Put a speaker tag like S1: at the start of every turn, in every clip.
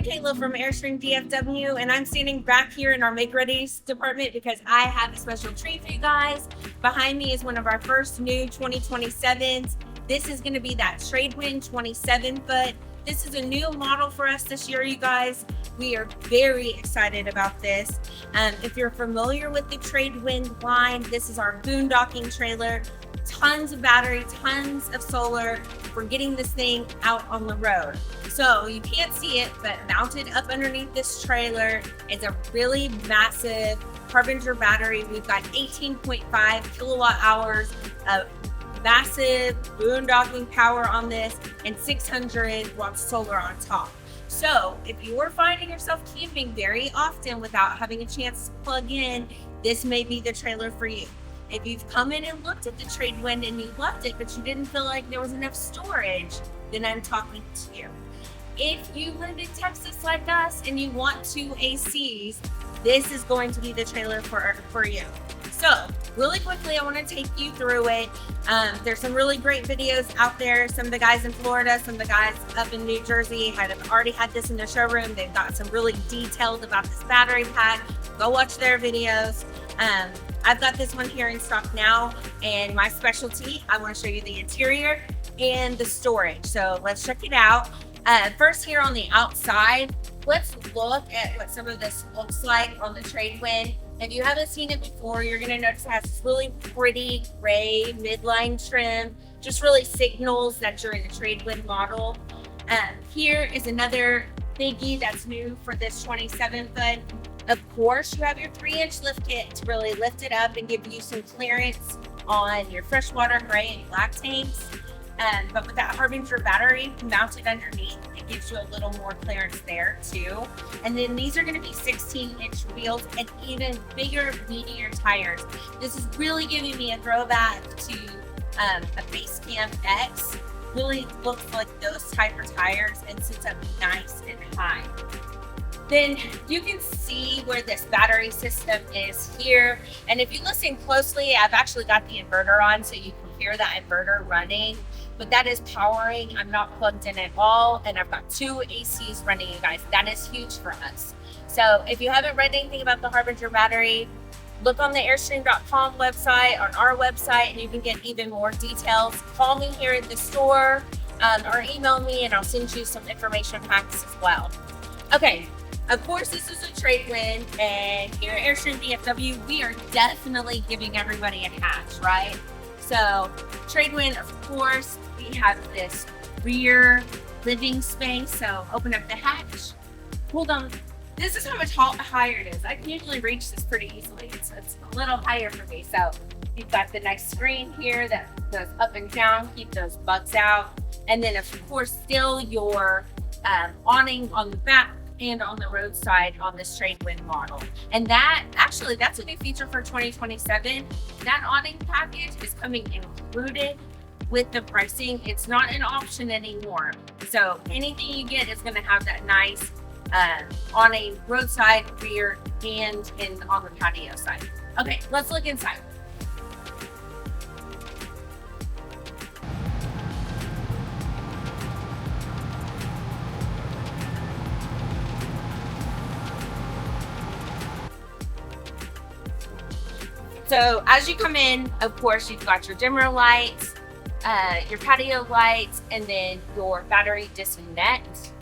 S1: Micaela from Airstream DFW, and I'm standing back here in our make readies department because I have a special treat for you guys. Behind me is one of our first new 2027s. This is going to be that Trade Wind 27 foot. This is a new model for us this year, you guys. We are very excited about this. If you're familiar with the Trade Wind line, this is our boondocking trailer. Tons of battery, tons of solar for getting this thing out on the road. So you can't see it, but mounted up underneath this trailer is a really massive Harbinger battery. We've got 18.5 kilowatt hours of massive boondocking power on this and 600 watts solar on top. So if you are finding yourself camping very often without having a chance to plug in, this may be the trailer for you. If you've come in and looked at the Trade Wind and you loved it, but you didn't feel like there was enough storage, then I'm talking to you. If you live in Texas like us and you want two ACs, this is going to be the trailer for you. So really quickly, I want to take you through it. There's some really great videos out there. Some of the guys in Florida, some of the guys up in New Jersey have already had this in their showroom. They've got some really detailed about this battery pack. Go watch their videos. I've got this one here in stock now, and my specialty, I want to show you the interior and the storage. So let's check it out. First here on the outside, let's look at what some of this looks like on the Trade Wind. If you haven't seen it before, you're going to notice it has this really pretty gray midline trim, just really signals that you're in a Trade Wind model. Here is another biggie that's new for this 27 foot. Of course, you have your 3-inch lift kit to really lift it up and give you some clearance on your freshwater, gray, and black tanks. But with that Harbinger battery mounted underneath, it gives you a little more clearance there too. And then these are going to be 16-inch wheels and even bigger, meatier tires. This is really giving me a throwback to a Base Camp X. Really looks like those type of tires and sits up nice and high. Then you can see where this battery system is here. And if you listen closely, I've actually got the inverter on so you can hear that inverter running. But that is powering. I'm not plugged in at all. And I've got two ACs running, you guys. That is huge for us. So if you haven't read anything about the Harbinger battery, look on the airstream.com website, on our website, and you can get even more details. Call me here at the store or email me and I'll send you some information packs as well. Okay. Of course, this is a Trade Wind, and here at Airstream DFW, we are definitely giving everybody a hatch, right? So, Trade Wind, of course, we have this rear living space. So, open up the hatch. Hold on. This is how much higher it is. I can usually reach this pretty easily. It's a little higher for me. So, you've got the nice screen here that goes up and down, keep those bugs out. And then, of course, still your awning on the back and on the roadside on this Trade Wind model. And that's a new feature for 2027. That awning package is coming included with the pricing. It's not an option anymore. So anything you get is going to have that nice awning roadside, rear, and on the patio side. Okay, let's look inside. So as you come in, of course, you've got your dimmer lights, your patio lights, and then your battery disconnect.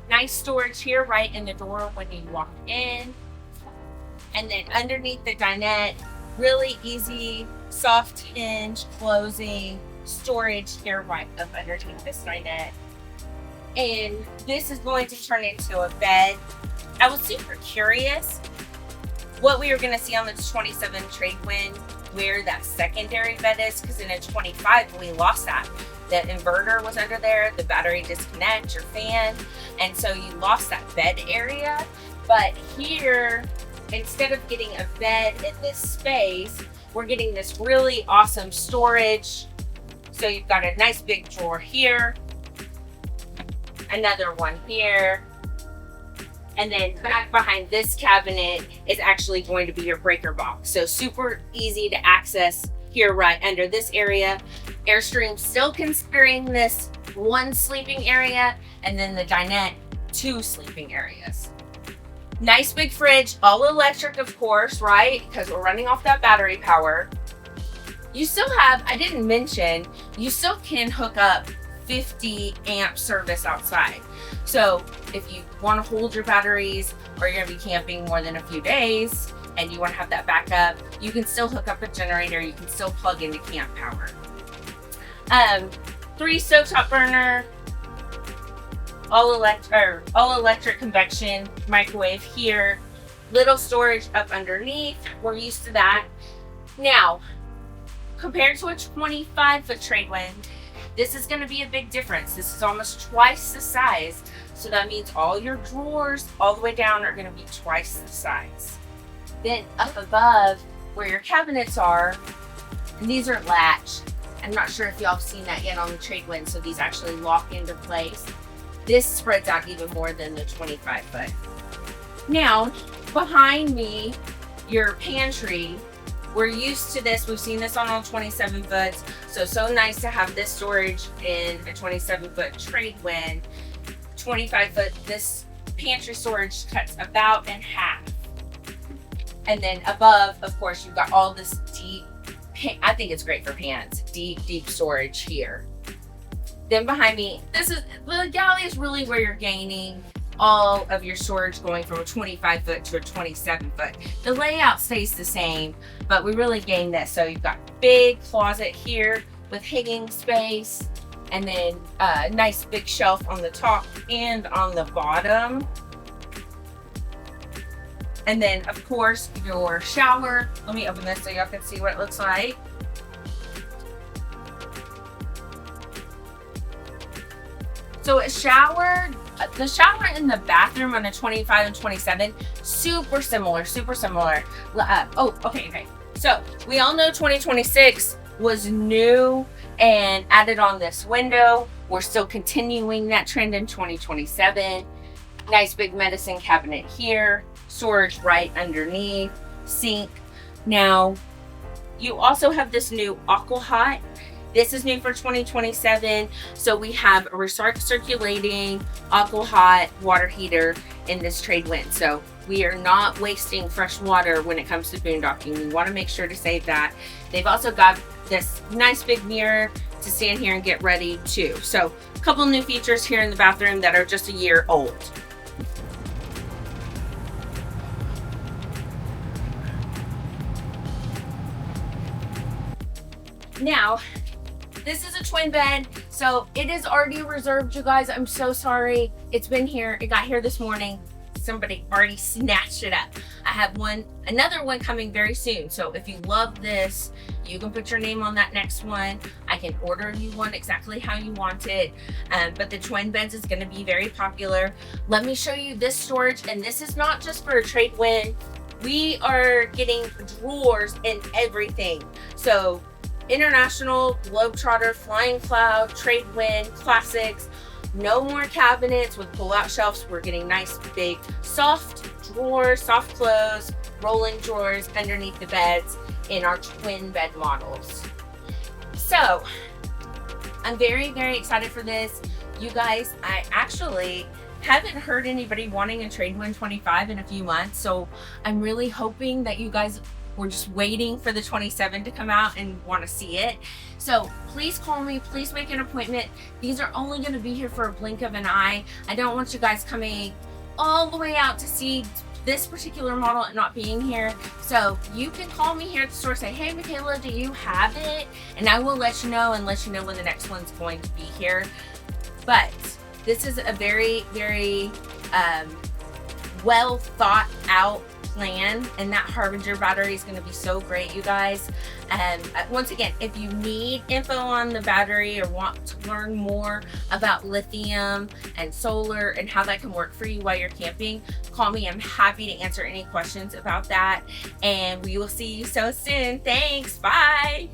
S1: Nice storage here right in the door when you walk in. And then underneath the dinette, really easy, soft hinge closing storage here right up underneath this dinette. And this is going to turn into a bed. I was super curious what we were going to see on the 27 Trade Wind, where that secondary bed is, because in a 25 we lost that. The inverter was under there, the battery disconnect, your fan, and so you lost that bed area. But here, instead of getting a bed in this space, we're getting this really awesome storage. So you've got a nice big drawer here, another one here, and then back behind this cabinet is actually going to be your breaker box. So super easy to access here right under this area. Airstream still considering this one sleeping area, and then the dinette 2 sleeping areas. Nice big fridge, all electric, of course, right? Because we're running off that battery power. You still have, I didn't mention, you still can hook up 50 amp service outside. So if you want to hold your batteries, or you're going to be camping more than a few days and you want to have that backup, you can still hook up a generator. You can still plug into camp power. 3 stovetop burner, all electric convection microwave here, little storage up underneath. We're used to that. Now, compared to a 25-foot trade wind, this is going to be a big difference. This is almost twice the size. So that means all your drawers all the way down are going to be twice the size. Then up above where your cabinets are, and these are latched. I'm not sure if y'all have seen that yet on the trade wind. So these actually lock into place. This spreads out even more than the 25-foot. Now, behind me, your pantry. We're used to this. We've seen this on all 27 foots. So nice to have this storage in a 27-foot trade wind. 25-foot, this pantry storage cuts about in half. And then above, of course, you've got all this deep, I think it's great for pans, deep storage here. Then behind me, the galley is really where you're gaining all of your storage, going from a 25-foot to a 27-foot. The layout stays the same, but we really gain this. So you've got big closet here with hanging space, and then a nice big shelf on the top and on the bottom. And then, of course, your shower. Let me open this so y'all can see what it looks like. So the shower in the bathroom on a 25 and 27, super similar. Okay. So we all know 2026 was new and added on this window. We're still continuing that trend in 2027. Nice big medicine cabinet here, storage right underneath, sink. Now, you also have this new Aqua Hot. This is new for 2027. So we have a recirculating Aqua Hot water heater in this trade wind. So we are not wasting fresh water when it comes to boondocking. We want to make sure to save that. They've also got this nice big mirror to stand here and get ready too. So a couple new features here in the bathroom that are just a year old. Now, this is a twin bed, so it is already reserved, you guys. I'm so sorry. It's been here. It got here this morning. Somebody already snatched it up. I have another one coming very soon. So if you love this, you can put your name on that next one. I can order you one exactly how you want it. But the twin beds is going to be very popular. Let me show you this storage, and this is not just for a trade wind. We are getting drawers and everything. So International, Globetrotter, Flying Cloud, Trade Wind, Classics. No more cabinets with pull-out shelves. We're getting nice big soft drawers, soft close, rolling drawers underneath the beds in our twin bed models. So I'm very, very excited for this. You guys, I actually haven't heard anybody wanting a Trade Wind 25 in a few months. So I'm really hoping that you guys were just waiting for the 27 to come out and want to see it. So please call me, please make an appointment. These are only going to be here for a blink of an eye. I don't want you guys coming all the way out to see this particular model and not being here. So you can call me here at the store, say, hey Micaela, do you have it? And I will let you know and let you know when the next one's going to be here. But this is a very, very well thought out plan, and that Harbinger battery is going to be so great, you guys. And once again, if you need info on the battery or want to learn more about lithium and solar and how that can work for you while you're camping, call me. I'm happy to answer any questions about that, and we will see you so soon. Thanks. Bye.